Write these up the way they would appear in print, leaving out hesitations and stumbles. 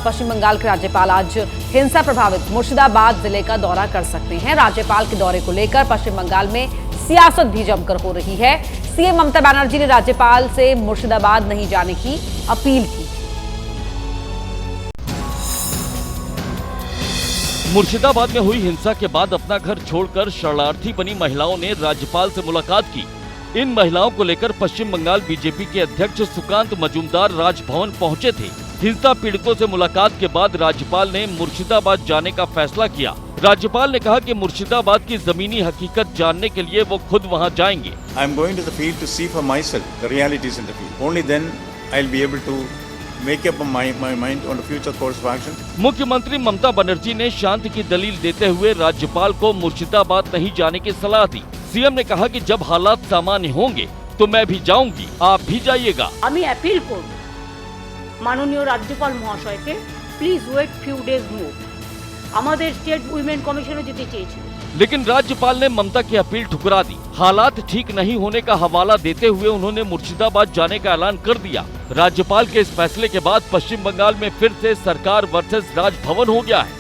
पश्चिम बंगाल के राज्यपाल आज हिंसा प्रभावित मुर्शिदाबाद जिले का दौरा कर सकते हैं। राज्यपाल के दौरे को लेकर पश्चिम बंगाल में सियासत भी जमकर हो रही है। सीएम ममता बनर्जी ने राज्यपाल से मुर्शिदाबाद नहीं जाने की अपील की। मुर्शिदाबाद में हुई हिंसा के बाद अपना घर छोड़कर शरणार्थी बनी महिलाओं ने राज्यपाल से मुलाकात की। इन महिलाओं को लेकर पश्चिम बंगाल बीजेपी के अध्यक्ष सुकांत मजूमदार राजभवन पहुंचे थे। हिंसा पीड़ितों से मुलाकात के बाद राज्यपाल ने मुर्शिदाबाद जाने का फैसला किया। राज्यपाल ने कहा कि मुर्शिदाबाद की जमीनी हकीकत जानने के लिए वो खुद वहां जाएंगे। I am going to the field to see for myself the realities in the field. Only then I'll be able to make up my mind on the future course of action. मुख्यमंत्री ममता बनर्जी ने शांति की दलील देते हुए राज्यपाल को मुर्शिदाबाद नहीं जाने की सलाह दी। सीएम ने कहा कि जब हालात सामान्य होंगे तो मैं भी जाऊंगी, आप भी जाइएगा। আমি অ্যাপিল করব মাননীয় রাজ্যপাল মহাশয়কে, প্লিজ ওয়েট ফিউ ডেজ মোর। আমাদের স্টেট উইমেন কমিশনে যেতে চেয়েছিল, लेकिन राज्यपाल ने ममता की अपील ठुकरा दी। हालात ठीक नहीं होने का हवाला देते हुए उन्होंने मुर्शिदाबाद जाने का ऐलान कर दिया। राज्यपाल के इस फैसले के बाद पश्चिम बंगाल में फिर से सरकार वर्सेस राजभवन हो गया है।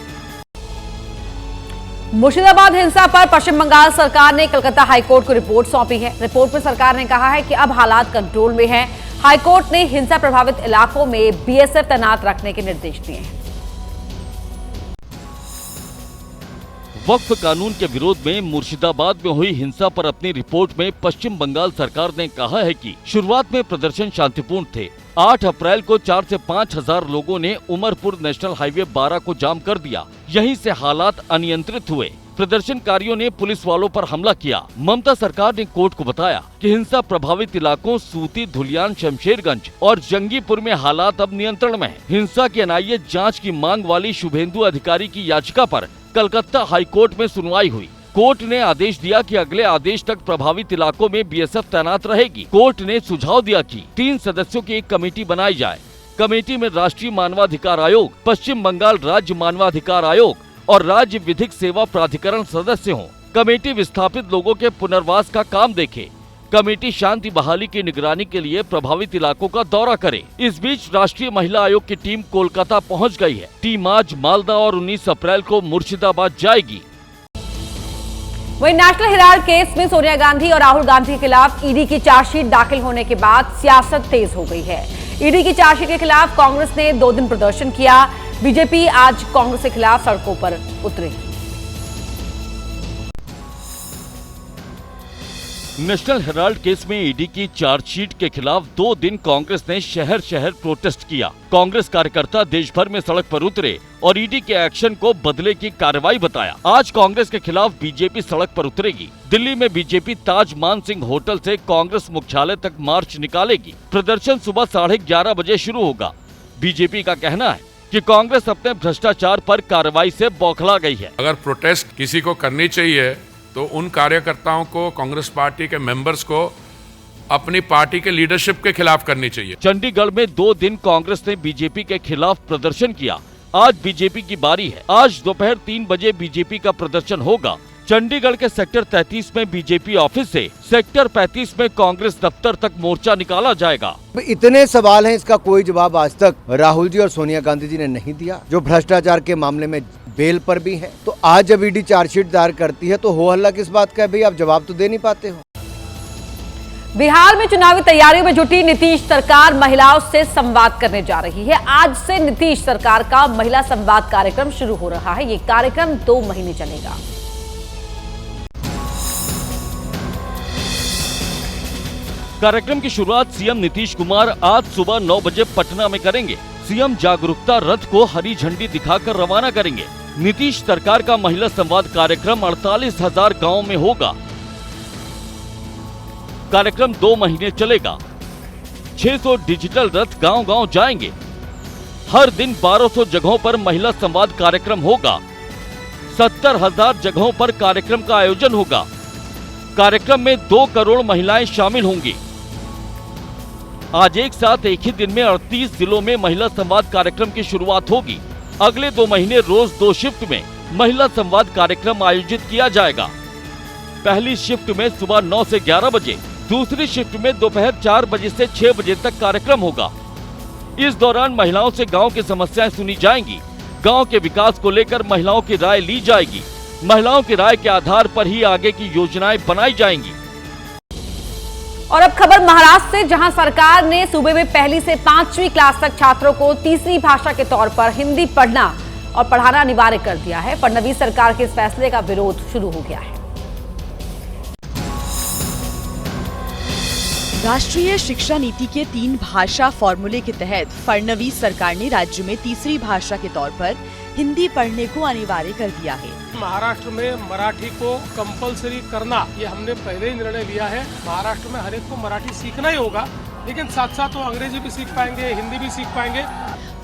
मुर्शिदाबाद हिंसा पर पश्चिम बंगाल सरकार ने कलकत्ता हाईकोर्ट को रिपोर्ट सौंपी है। रिपोर्ट में सरकार ने कहा है कि अब हालात कंट्रोल में हैं। हाईकोर्ट ने हिंसा प्रभावित इलाकों में बीएसएफ तैनात रखने के निर्देश दिए हैं। वक्फ कानून के विरोध में मुर्शिदाबाद में हुई हिंसा पर अपनी रिपोर्ट में पश्चिम बंगाल सरकार ने कहा है कि शुरुआत में प्रदर्शन शांतिपूर्ण थे। 8 अप्रैल को 4 से 5 हजार लोगों ने उमरपुर नेशनल हाईवे 12 को जाम कर दिया। यहीं से हालात अनियंत्रित हुए। प्रदर्शनकारियों ने पुलिस वालों पर हमला किया। ममता सरकार ने कोर्ट को बताया कि हिंसा प्रभावित इलाकों सूती, धुलियान, शमशेरगंज और जंगीपुर में हालात अब नियंत्रण में है। हिंसा की एनआईए जांच की मांग वाली शुभेंदु अधिकारी की याचिका पर कलकत्ता हाईकोर्ट में सुनवाई हुई। कोर्ट ने आदेश दिया कि अगले आदेश तक प्रभावित इलाकों में बीएसएफ तैनात रहेगी। कोर्ट ने सुझाव दिया कि 3 सदस्यों की एक कमेटी बनाई जाए। कमेटी में राष्ट्रीय मानवाधिकार आयोग, पश्चिम बंगाल राज्य मानवाधिकार आयोग और राज्य विधिक सेवा प्राधिकरण सदस्य हों। कमेटी विस्थापित लोगों के पुनर्वास का काम देखे। कमेटी शांति बहाली की निगरानी के लिए प्रभावित इलाकों का दौरा करे। इस बीच राष्ट्रीय महिला आयोग की टीम कोलकाता पहुंच गई है। टीम आज मालदा और 19 अप्रैल को मुर्शिदाबाद जाएगी। वहीं नेशनल हेराल्ड केस में सोनिया गांधी और राहुल गांधी के खिलाफ ईडी की चार्जशीट दाखिल होने के बाद सियासत तेज हो गई है। ईडी की चार्जशीट के खिलाफ कांग्रेस ने 2 दिन प्रदर्शन किया। बीजेपी आज कांग्रेस के खिलाफ सड़कों पर उतरेगी। नेशनल हेराल्ड केस में ईडी की चार्जशीट के खिलाफ 2 दिन कांग्रेस ने शहर शहर प्रोटेस्ट किया। कांग्रेस कार्यकर्ता देश भर में सड़क पर उतरे और ईडी के एक्शन को बदले की कार्रवाई बताया। आज कांग्रेस के खिलाफ बीजेपी सड़क पर उतरेगी। दिल्ली में बीजेपी ताज मानसिंह होटल से कांग्रेस मुख्यालय तक मार्च निकालेगी। प्रदर्शन सुबह 11:30 बजे शुरू होगा। बीजेपी का कहना है कि कांग्रेस अपने भ्रष्टाचार पर कार्रवाई से बौखला गई है। अगर प्रोटेस्ट किसी को करनी चाहिए तो उन कार्यकर्ताओं को, कांग्रेस पार्टी के मेंबर्स को अपनी पार्टी के लीडरशिप के खिलाफ करनी चाहिए। चंडीगढ़ में 2 दिन कांग्रेस ने बीजेपी के खिलाफ प्रदर्शन किया। आज बीजेपी की बारी है। आज दोपहर 3 बजे बीजेपी का प्रदर्शन होगा। चंडीगढ़ के सेक्टर 33 में बीजेपी ऑफिस से सेक्टर 35 में कांग्रेस दफ्तर तक मोर्चा निकाला जाएगा। इतने सवाल हैं, इसका कोई जवाब आज तक राहुल जी और सोनिया गांधी जी ने नहीं दिया, जो भ्रष्टाचार के मामले में बेल पर भी है। तो आज जब ईडी चार्जशीट दायर करती है तो हो हल्ला किस बात का है भाई? आप जवाब तो दे नहीं पाते हो। बिहार में चुनावी तैयारियों में जुटी नीतीश सरकार महिलाओं से संवाद करने जा रही है। आज से नीतीश सरकार का महिला संवाद कार्यक्रम शुरू हो रहा है। ये कार्यक्रम 2 महीने चलेगा। कार्यक्रम की शुरुआत सीएम नीतीश कुमार आज सुबह 9 बजे पटना में करेंगे। सीएम जागरूकता रथ को हरी झंडी दिखाकर रवाना करेंगे। नीतीश सरकार का महिला संवाद कार्यक्रम 48,000 गाँव में होगा। कार्यक्रम 2 महीने चलेगा। 600 डिजिटल रथ गांव-गांव जाएंगे। हर दिन 1200 जगहों पर महिला संवाद कार्यक्रम होगा। 70,000 जगहों पर कार्यक्रम का आयोजन होगा। कार्यक्रम में 2 करोड़ महिलाएं शामिल होंगी। आज एक साथ एक ही दिन में 38 जिलों में महिला संवाद कार्यक्रम की शुरुआत होगी। अगले 2 महीने रोज 2 शिफ्ट में महिला संवाद कार्यक्रम आयोजित किया जाएगा। पहली शिफ्ट में सुबह 9 से 11 बजे, दूसरी शिफ्ट में दोपहर 4 बजे से 6 बजे तक कार्यक्रम होगा। इस दौरान महिलाओं से गांव की समस्याएं सुनी जाएंगी। गांव के विकास को लेकर महिलाओं की राय ली जाएगी। महिलाओं की राय के आधार पर ही आगे की योजनाएं बनाई जाएंगी। और अब खबर महाराष्ट्र से, जहां सरकार ने सूबे में पहली से 5वीं क्लास तक छात्रों को तीसरी भाषा के तौर पर हिंदी पढ़ना और पढ़ाना अनिवार्य कर दिया है। फडणवीस सरकार के इस फैसले का विरोध शुरू हो गया है। राष्ट्रीय शिक्षा नीति के 3 भाषा फॉर्मूले के तहत फडणवीस सरकार ने राज्य में तीसरी भाषा के तौर पर हिंदी पढ़ने को अनिवार्य कर दिया है। महाराष्ट्र में मराठी को कंपलसरी करना, ये हमने पहले ही निर्णय लिया है। महाराष्ट्र में हर एक को मराठी सीखना ही होगा, लेकिन साथ साथ वो अंग्रेजी भी सीख पाएंगे, हिंदी भी सीख पाएंगे।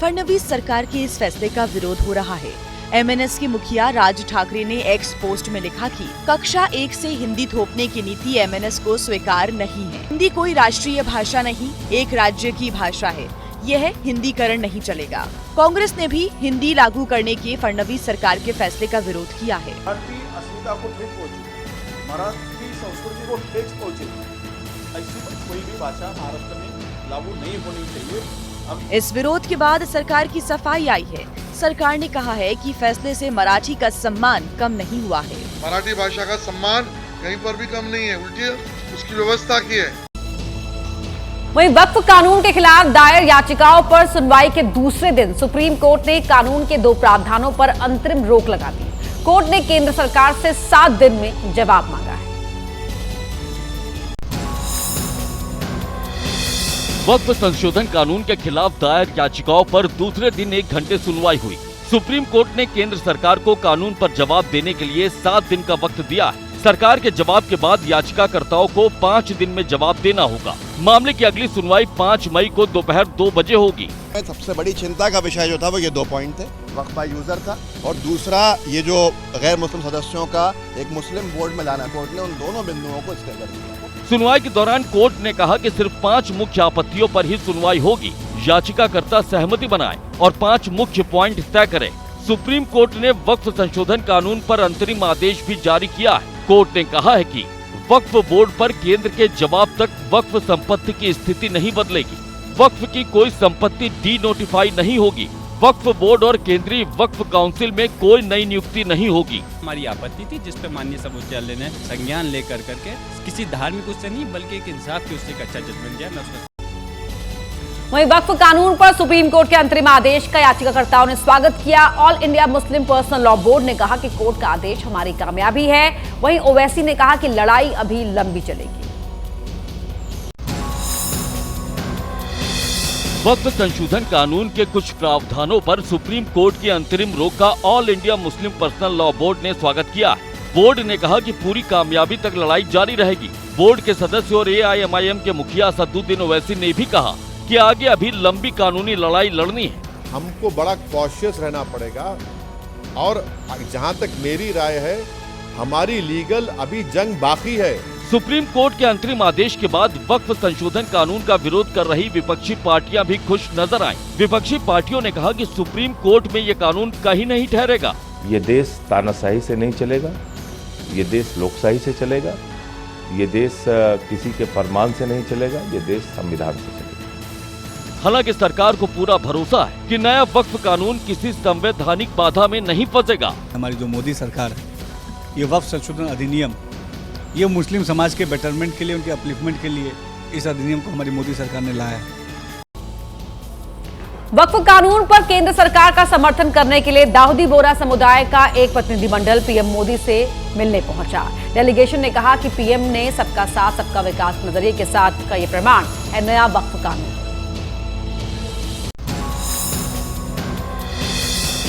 फडणवीस सरकार के इस फैसले का विरोध हो रहा है। एमएनएस के मुखिया राज ठाकरे ने एक्स पोस्ट में लिखा कि कक्षा 1 से हिंदी थोपने की नीति एमएनएस को स्वीकार नहीं है। हिंदी कोई राष्ट्रीय भाषा नहीं, एक राज्य की भाषा है। यह हिंदीकरण नहीं चलेगा। कांग्रेस ने भी हिंदी लागू करने के फडणवीस सरकार के फैसले का विरोध किया है। मराठी अस्मिता को ठेस पहुंचे, मराठी संस्कृति को ठेस पहुंचे, ऐसी कोई भी भाषा महाराष्ट्र में लागू नहीं होनी चाहिए। इस विरोध के बाद सरकार की सफाई आई है। सरकार ने कहा है कि फैसले से मराठी का सम्मान कम नहीं हुआ है। मराठी भाषा का सम्मान कहीं पर भी कम नहीं है, उल्टी उसकी व्यवस्था की है। वहीं वक्फ कानून के खिलाफ दायर याचिकाओं पर सुनवाई के दूसरे दिन सुप्रीम कोर्ट ने कानून के 2 प्रावधानों पर अंतरिम रोक लगा दी। कोर्ट ने केंद्र सरकार से 7 दिन में जवाब मांगा है। वक्फ संशोधन कानून के खिलाफ दायर याचिकाओं पर दूसरे दिन 1 घंटे सुनवाई हुई। सुप्रीम कोर्ट ने केंद्र सरकार को कानून पर जवाब देने के लिए 7 दिन का वक्त दिया है। सरकार के जवाब के बाद याचिकाकर्ताओं को 5 दिन में जवाब देना होगा। मामले की अगली सुनवाई 5 मई को दोपहर 2 बजे होगी। सबसे बड़ी चिंता का विषय जो था वो ये 2 पॉइंट थे। वक्फ बाय यूजर था और दूसरा ये जो गैर मुस्लिम सदस्यों का एक मुस्लिम बोर्ड में लाना, कोर्ट ने उन दोनों बिंदुओं को स्टे कर दिया। सुनवाई के दौरान कोर्ट ने कहा कि सिर्फ 5 मुख्य आपत्तियों पर ही सुनवाई होगी। याचिकाकर्ता सहमति बनाए और 5 मुख्य पॉइंट तय करें। सुप्रीम कोर्ट ने वक्फ संशोधन कानून पर अंतरिम आदेश भी जारी किया है। कोर्ट ने कहा है कि वक्फ बोर्ड पर केंद्र के जवाब तक वक्फ संपत्ति की स्थिति नहीं बदलेगी। वक्फ की कोई संपत्ति डी नोटिफाई नहीं होगी। वक्फ बोर्ड और केंद्रीय वक्फ काउंसिल में कोई नई नियुक्ति नहीं होगी। हमारी आपत्ति थी जिस पर माननीय सर्वोच्च न्यायालय ने संज्ञान लेकर करके किसी धार्मिक उससे नहीं बल्कि एक इंसाफ की उससे एक अच्छा जजमेंट दिया। मैं उसका वहीं वक्फ कानून पर सुप्रीम कोर्ट के अंतरिम आदेश का याचिकाकर्ताओं ने स्वागत किया। All India Muslim personal law board ने कहा कि कोर्ट का आदेश हमारी कामयाबी है। वहीं ओवैसी ने कहा कि लड़ाई अभी लंबी चलेगी। वक्फ संशोधन कानून के कुछ प्रावधानों पर सुप्रीम कोर्ट की अंतरिम रोक का all India Muslim personal law board ने स्वागत किया है। बोर्ड ने कहा कि पूरी कामयाबी तक लड़ाई जारी रहेगी। बोर्ड के सदस्य और AIMIM के मुखिया असदुद्दीन ओवैसी ने भी कहा कि आगे अभी लंबी कानूनी लड़ाई लड़नी है। हमको बड़ा कॉशियस रहना पड़ेगा और जहां तक मेरी राय है, हमारी लीगल अभी जंग बाकी है। सुप्रीम कोर्ट के अंतरिम आदेश के बाद वक्फ संशोधन कानून का विरोध कर रही विपक्षी पार्टियां भी खुश नजर आईं। विपक्षी पार्टियों ने कहा कि सुप्रीम कोर्ट में ये कानून कहीं नहीं ठहरेगा। ये देश तानाशाही से नहीं चलेगा, ये देश लोकशाही से चलेगा, ये देश किसी के फरमान से नहीं चलेगा, ये देश संविधान से चलेगा। हालांकि सरकार को पूरा भरोसा है कि नया वक्फ कानून किसी संवैधानिक बाधा में नहीं फंसेगा। हमारी जो मोदी सरकार है, ये वक्फ संशोधन अधिनियम ये मुस्लिम समाज के बेटरमेंट के लिए, उनके अपलिफ्टमेंट के लिए इस अधिनियम को हमारी मोदी सरकार ने लाया है। वक्फ कानून पर केंद्र सरकार का समर्थन करने के लिए दाऊदी बोहरा समुदाय का एक प्रतिनिधिमंडल पीएम मोदी से मिलने पहुंचा। डेलीगेशन ने कहा कि पीएम ने सबका साथ सबका विकास नजरिए के साथ का ये प्रमाण है नया वक्फ कानून।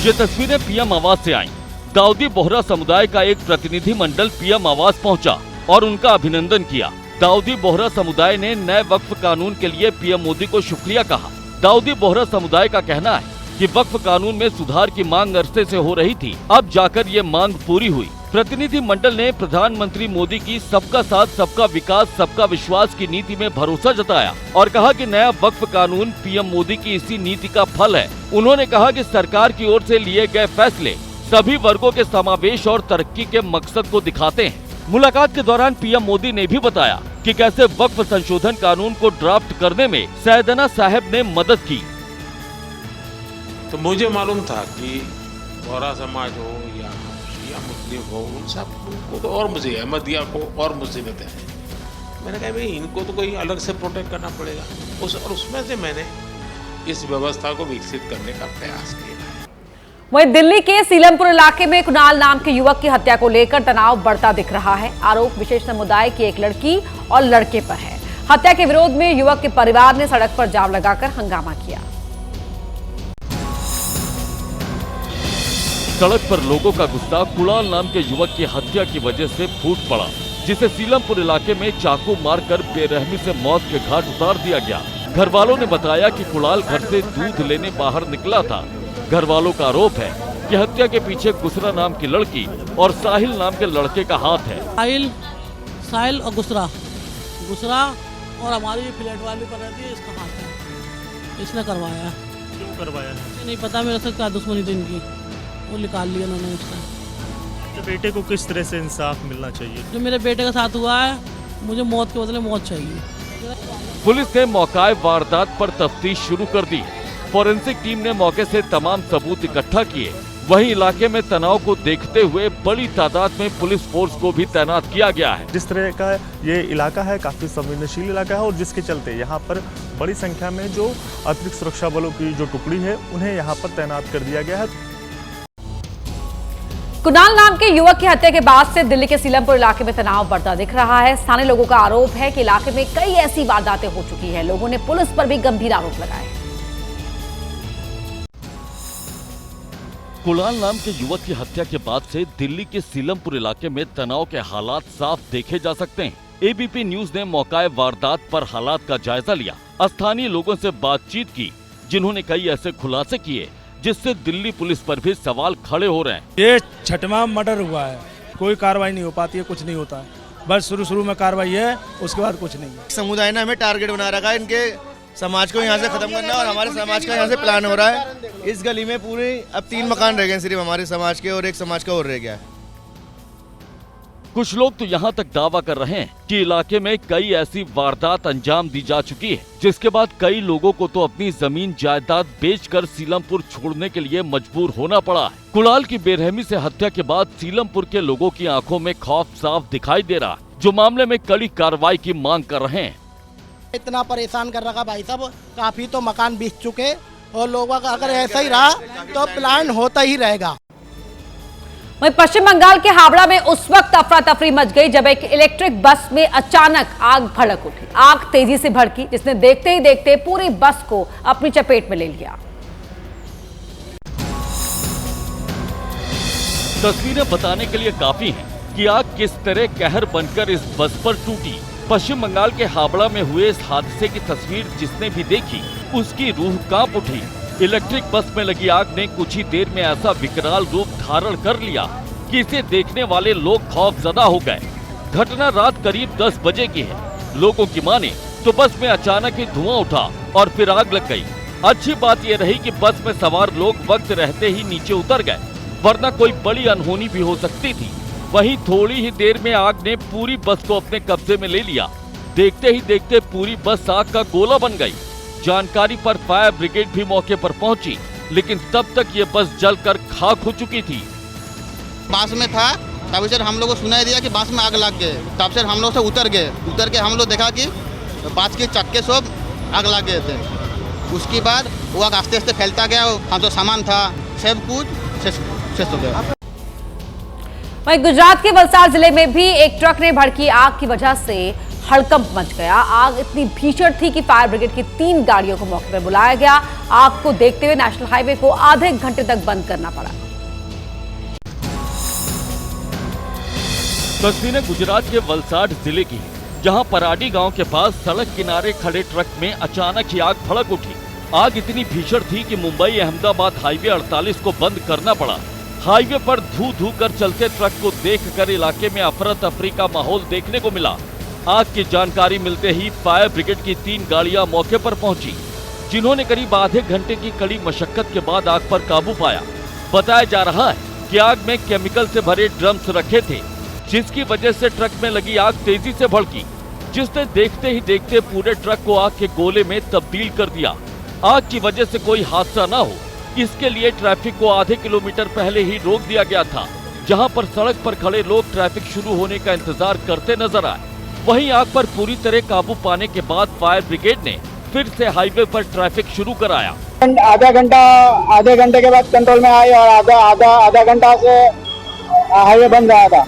ये तस्वीरें पीएम आवास से आईं। दाऊदी बोहरा समुदाय का एक प्रतिनिधि मंडल पीएम आवास पहुंचा और उनका अभिनंदन किया। दाऊदी बोहरा समुदाय ने नए वक्फ कानून के लिए पीएम मोदी को शुक्रिया कहा। दाऊदी बोहरा समुदाय का कहना है कि वक्फ कानून में सुधार की मांग अरसे से हो रही थी, अब जाकर ये मांग पूरी हुई। प्रतिनिधि मंडल ने प्रधानमंत्री मोदी की सबका साथ सबका विकास सबका विश्वास की नीति में भरोसा जताया और कहा कि नया वक्फ कानून पीएम मोदी की इसी नीति का फल है। उन्होंने कहा कि सरकार की ओर से लिए गए फैसले सभी वर्गों के समावेश और तरक्की के मकसद को दिखाते हैं। मुलाकात के दौरान पीएम मोदी ने भी बताया कि कैसे वक्फ संशोधन कानून को ड्राफ्ट करने में सैयदना साहब ने मदद की। तो मुझे मालूम था कि बोहरा समाज हो या शिया मुस्लिम हो, उन सब को तो और मुझे अहमदिया को और मुसीबतें हैं। मैंने कहा भाई इनको तो कोई अलग से प्रोटेक्ट करना पड़ेगा, और उसमें से मैंने इस व्यवस्था को विकसित करने का प्रयास किया। वहीं दिल्ली के सीलमपुर इलाके में कुणाल नाम के युवक की हत्या को लेकर तनाव बढ़ता दिख रहा है। आरोप विशेष समुदाय की एक लड़की और लड़के पर है। हत्या के विरोध में युवक के परिवार ने सड़क पर जाम लगाकर हंगामा किया। सड़क पर लोगों का गुस्सा कुणाल नाम के युवक की हत्या की वजह से फूट पड़ा, जिसे सीलमपुर इलाके में चाकू मारकर बेरहमी से मौत के घाट उतार दिया गया। घर वालों ने बताया कि कुणाल घर से दूध लेने बाहर निकला था। घर वालों का आरोप है कि हत्या के पीछे गुसरा नाम की लड़की और साहिल नाम के लड़के का हाथ है। साहिल और गुसरा और हमारी फ्लैट वाली पर रहती है, इसका हाथ है। इसने करवाया। क्यों करवाया? नहीं पता, मेरे से क्या दुश्मनी थी इनकी, वो निकाल लिया उन्होंने उससे। तो बेटे को किस तरह से इंसाफ मिलना चाहिए? जो मेरे बेटे के साथ हुआ है, मुझे मौत के बदले मौत चाहिए। पुलिस ने मौके वारदात पर तफ्तीश शुरू कर दी। फोरेंसिक टीम ने मौके से तमाम सबूत इकट्ठा किए। वहीं इलाके में तनाव को देखते हुए बड़ी तादाद में पुलिस फोर्स को भी तैनात किया गया है। जिस तरह का ये इलाका है, काफी संवेदनशील इलाका है, और जिसके चलते यहाँ पर बड़ी संख्या में जो अतिरिक्त सुरक्षा बलों की जो टुकड़ी है, उन्हें यहाँ पर तैनात कर दिया गया है। कुणाल नाम के युवक की हत्या के बाद से दिल्ली के सीलमपुर इलाके में तनाव बढ़ता दिख रहा है। स्थानीय लोगों का आरोप है कि इलाके में कई ऐसी वारदातें हो चुकी है। लोगों ने पुलिस पर भी गंभीर आरोप लगाए। कुणाल नाम के युवक की हत्या के बाद से दिल्ली के सीलमपुर इलाके में तनाव के हालात साफ देखे जा सकते हैं। एबीपी न्यूज ने मौके वारदात पर हालात का जायजा लिया। स्थानीय लोगों से बातचीत की, जिन्होंने कई ऐसे खुलासे किए जिससे दिल्ली पुलिस पर भी सवाल खड़े हो रहे हैं। ये छठवां मर्डर हुआ है, कोई कार्रवाई नहीं हो पाती है, कुछ नहीं होता है, बस शुरू में कार्रवाई है, उसके बाद कुछ नहीं है। समुदाय ने हमें टारगेट बना रखा है, इनके समाज को यहाँ से खत्म करना, और हमारे समाज का यहाँ से प्लान हो रहा है। इस गली में पूरे अब 3 मकान रह गए सिर्फ हमारे समाज के, और एक समाज का और रह गया है। कुछ लोग तो यहाँ तक दावा कर रहे हैं कि इलाके में कई ऐसी वारदात अंजाम दी जा चुकी है, जिसके बाद कई लोगों को तो अपनी जमीन जायदाद बेचकर सीलमपुर छोड़ने के लिए मजबूर होना पड़ा है। कुणाल की बेरहमी से हत्या के बाद सीलमपुर के लोगों की आंखों में खौफ साफ दिखाई दे रहा है, जो मामले में कड़ी कार्रवाई की मांग कर रहे हैं। इतना परेशान कर रखा भाई साहब, काफी तो मकान बिक चुके, और लोगों का अगर ऐसा ही रहा तो प्लान होता ही रहेगा। वहीं पश्चिम बंगाल के हावड़ा में उस वक्त अफरा तफरी मच गई जब एक इलेक्ट्रिक बस में अचानक आग भड़क उठी। आग तेजी से भड़की, जिसने देखते ही देखते पूरी बस को अपनी चपेट में ले लिया। तस्वीरें बताने के लिए काफी हैं कि आग किस तरह कहर बनकर इस बस पर टूटी। पश्चिम बंगाल के हावड़ा में हुए इस हादसे की तस्वीर जिसने भी देखी, उसकी रूह कांप उठी। इलेक्ट्रिक बस में लगी आग ने कुछ ही देर में ऐसा विकराल रूप धारण कर लिया कि इसे देखने वाले लोग खौफजदा हो गए। घटना रात करीब 10 बजे की है। लोगों की माने तो बस में अचानक ही धुआं उठा और फिर आग लग गई। अच्छी बात यह रही कि बस में सवार लोग वक्त रहते ही नीचे उतर गए, वरना कोई बड़ी अनहोनी भी हो सकती थी। वहीं थोड़ी ही देर में आग ने पूरी बस को अपने कब्जे में ले लिया। देखते ही देखते पूरी बस आग का गोला बन गई। जानकारी पर फायर ब्रिगेड भी मौके पर पहुंची, लेकिन तब तक ये बस जलकर खाक हो चुकी थी। बस में था, तब से हम लोग को सुनाई दिया कि बस में आग लग गए। तब से हम लोग से उतर के हम लोग देखा कि बस के चक्के सब आग लग गए थे। उसके बाद वो आग आस्ते आस्ते फैलता गया। हम जो सामान था सब कुछ शेष हो गया। वहीं गुजरात के वलसाड जिले में भी एक ट्रक ने भड़की आग की वजह से हड़कंप मच गया। आग इतनी भीषण थी कि फायर ब्रिगेड की 3 गाड़ियों को मौके पर बुलाया गया। आग को देखते हुए नेशनल हाईवे को आधे घंटे तक बंद करना पड़ा। तस्वीरें गुजरात के वलसाड जिले की, जहां पराडी गांव के पास सड़क किनारे खड़े ट्रक में अचानक ही आग भड़क उठी। आग इतनी भीषण थी कि मुंबई अहमदाबाद हाईवे 48 को बंद करना पड़ा। हाईवे पर धू कर चलते ट्रक को देखकर इलाके में अफरा तफरी का माहौल देखने को मिला। आग की जानकारी मिलते ही फायर ब्रिगेड की 3 गाड़ियां मौके पर पहुंची, जिन्होंने करीब आधे घंटे की कड़ी मशक्कत के बाद आग पर काबू पाया। बताया जा रहा है कि आग में केमिकल से भरे ड्रम्स रखे थे, जिसकी वजह से ट्रक में लगी आग तेजी से भड़की, जिसने देखते ही देखते पूरे ट्रक को आग के गोले में तब्दील कर दिया। आग की वजह से कोई हादसा न हो, इसके लिए ट्रैफिक को आधे किलोमीटर पहले ही रोक दिया गया था, जहां पर सड़क पर खड़े लोग ट्रैफिक शुरू होने का इंतजार करते नजर आए। वहीं आग पर पूरी तरह काबू पाने के बाद फायर ब्रिगेड ने फिर से हाईवे पर ट्रैफिक शुरू कराया। आधे घंटे के बाद कंट्रोल में आई और आधा घंटा से हाईवे बंद रहा था।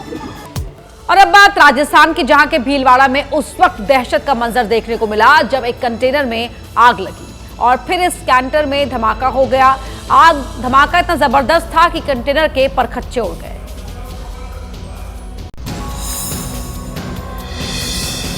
और अब बात राजस्थान की, जहां के भीलवाड़ा में उस वक्त दहशत का मंजर देखने को मिला जब एक कंटेनर में आग लगी और फिर इस कैंटर में धमाका हो गया। आग धमाका इतना जबरदस्त था कि कंटेनर के परखच्चे उड़ गए।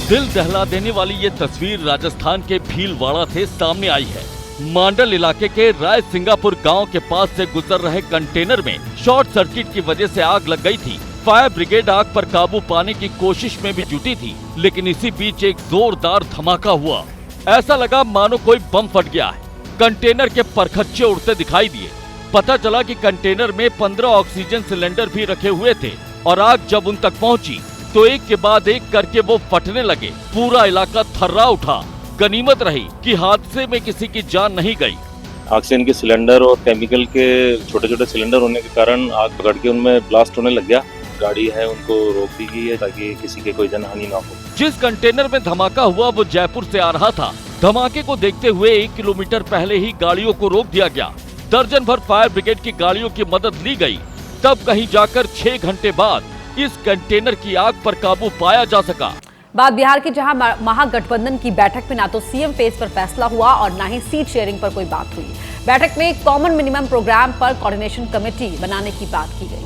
दिल दहला देने वाली ये तस्वीर राजस्थान के भीलवाड़ा से सामने आई है। मांडल इलाके के राय सिंगापुर गांव के पास से गुजर रहे कंटेनर में शॉर्ट सर्किट की वजह से आग लग गई थी। फायर ब्रिगेड आग पर काबू पाने की कोशिश में भी जुटी थी, लेकिन इसी बीच एक जोरदार धमाका हुआ। ऐसा लगा मानो कोई बम फट गया है। कंटेनर के परखच्चे उड़ते दिखाई दिए। पता चला कि कंटेनर में 15 ऑक्सीजन सिलेंडर भी रखे हुए थे और आग जब उन तक पहुंची तो एक के बाद एक करके वो फटने लगे। पूरा इलाका थर्रा उठा। गनीमत रही कि हादसे में किसी की जान नहीं गई। ऑक्सीजन के सिलेंडर और केमिकल के छोटे छोटे सिलेंडर होने के कारण आग पकड़ के उनमें ब्लास्ट होने लग गया। गाड़ी है उनको रोक दी गई है ताकि किसी के कोई जनहानि ना हो। जिस कंटेनर में धमाका हुआ वो जयपुर से आ रहा था। धमाके को देखते हुए 1 किलोमीटर पहले ही गाड़ियों को रोक दिया गया। दर्जन भर फायर ब्रिगेड की गाड़ियों की मदद ली गई। तब कहीं जाकर 6 घंटे बाद इस कंटेनर की आग पर काबू पाया जा सका। बात बिहार की, जहां महागठबंधन की बैठक में ना तो सीएम फेस पर फैसला हुआ और ना ही सीट शेयरिंग पर कोई बात हुई। बैठक में कॉमन मिनिमम प्रोग्राम पर कोऑर्डिनेशन कमेटी बनाने की बात की गई।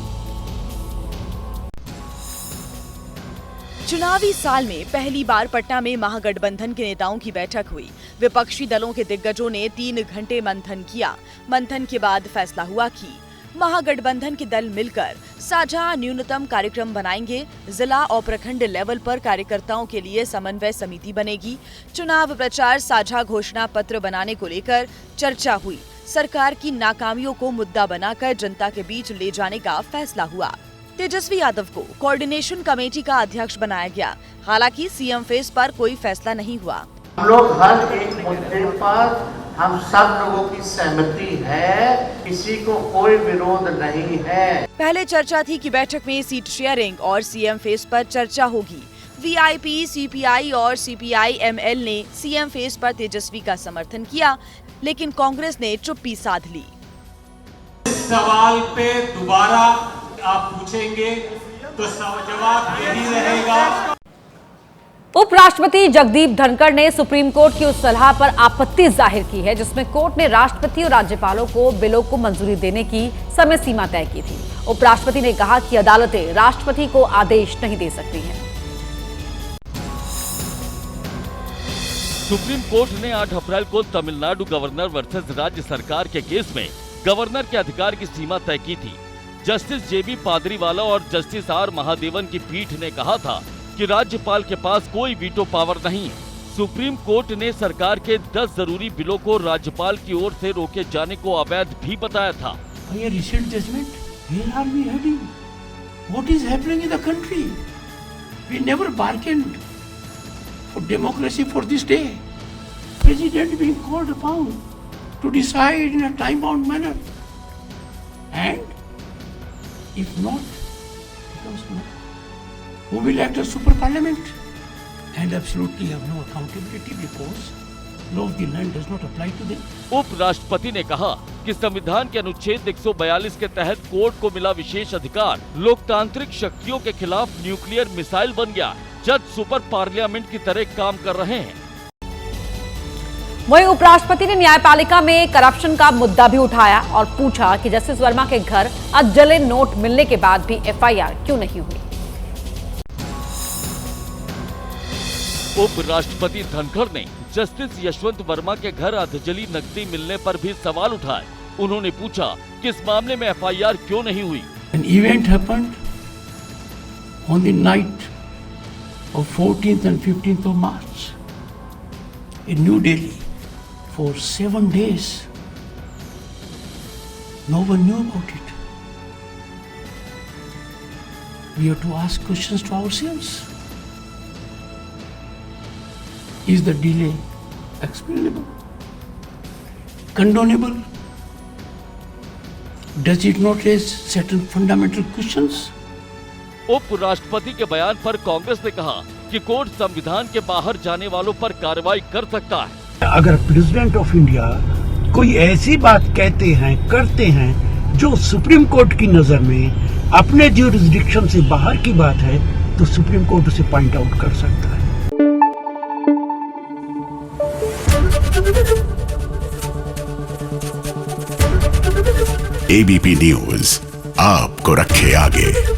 चुनावी साल में पहली बार पटना में महागठबंधन के नेताओं की बैठक हुई। विपक्षी दलों के दिग्गजों ने 3 घंटे मंथन किया। मंथन के बाद फैसला हुआ कि महागठबंधन के दल मिलकर साझा न्यूनतम कार्यक्रम बनाएंगे। जिला और प्रखंड लेवल पर कार्यकर्ताओं के लिए समन्वय समिति बनेगी। चुनाव प्रचार साझा घोषणा पत्र बनाने को लेकर चर्चा हुई। सरकार की नाकामियों को मुद्दा बनाकर जनता के बीच ले जाने का फैसला हुआ। तेजस्वी यादव को कोऑर्डिनेशन कमेटी का अध्यक्ष बनाया गया। हालांकि सीएम फेस पर कोई फैसला नहीं हुआ। हम लोग हर एक मुद्दे पर हम सब लोगों की सहमति है, किसी को कोई विरोध नहीं है। पहले चर्चा थी कि बैठक में सीट शेयरिंग और सीएम फेस पर चर्चा होगी। वीआईपी, सीपीआई और सीपीआई-एमएल ने सीएम फेस पर तेजस्वी का समर्थन किया, लेकिन कांग्रेस ने चुप्पी साध ली। इस सवाल पे दोबारा आप पूछेंगे तो जवाब यही रहेगा। उपराष्ट्रपति जगदीप धनखड़ ने सुप्रीम कोर्ट की उस सलाह पर आपत्ति जाहिर की है जिसमें कोर्ट ने राष्ट्रपति और राज्यपालों को बिलों को मंजूरी देने की समय सीमा तय की थी। उपराष्ट्रपति ने कहा कि अदालतें राष्ट्रपति को आदेश नहीं दे सकती हैं। सुप्रीम कोर्ट ने 8 अप्रैल को तमिलनाडु गवर्नर वर्सेस राज्य सरकार के केस में गवर्नर के अधिकार की सीमा तय की थी। जस्टिस जेबी पादरीवाला और जस्टिस आर महादेवन की पीठ ने कहा था कि राज्यपाल के पास कोई वीटो पावर नहीं है। सुप्रीम कोर्ट ने सरकार के 10 जरूरी बिलों को राज्यपाल की ओर से रोके जाने को अवैध भी बताया था। ये recent judgement, where are we heading? What is happening in the country? We never bargained for democracy for this day. President being called upon to decide in a time-bound manner, and if not, becomes not. Who will act as super parliament and absolutely have no accountability because law of the land does not apply to them. उपराष्ट्रपति ने कहा कि संविधान के अनुच्छेद 142 के तहत court को मिला विशेष अधिकार लोकतांत्रिक शक्तियों के खिलाफ न्यूक्लियर मिसाइल बन गया। जज सुपर पार्लियामेंट की तरह काम कर रहे हैं। वहीं उपराष्ट्रपति ने न्यायपालिका में करप्शन का मुद्दा भी उठाया और पूछा कि जस्टिस वर्मा के घर अधजले नोट मिलने के बाद भी एफआईआर क्यों नहीं हुई। उपराष्ट्रपति धनखड़ ने जस्टिस यशवंत वर्मा के घर अधजली नकदी मिलने पर भी सवाल उठाए। उन्होंने पूछा कि इस मामले में एफआईआर क्यों नहीं हुई। An event happened on the night of 14th and 15th of March in New Delhi. For 7 days, no one knew about it. We have to ask questions to ourselves. Is the delay explainable, condonable, Does it not raise certain fundamental questions? उपराष्ट्रपति के बयान पर कांग्रेस ने कहा कि court संविधान के बाहर जाने वालों पर कार्रवाई कर सकता है। अगर प्रेसिडेंट ऑफ इंडिया कोई ऐसी बात कहते हैं, करते हैं जो सुप्रीम कोर्ट की नजर में अपने ज्यूरिसडिक्शन से बाहर की बात है, तो सुप्रीम कोर्ट उसे पॉइंट आउट कर सकता है। एबीपी न्यूज आपको रखे आगे।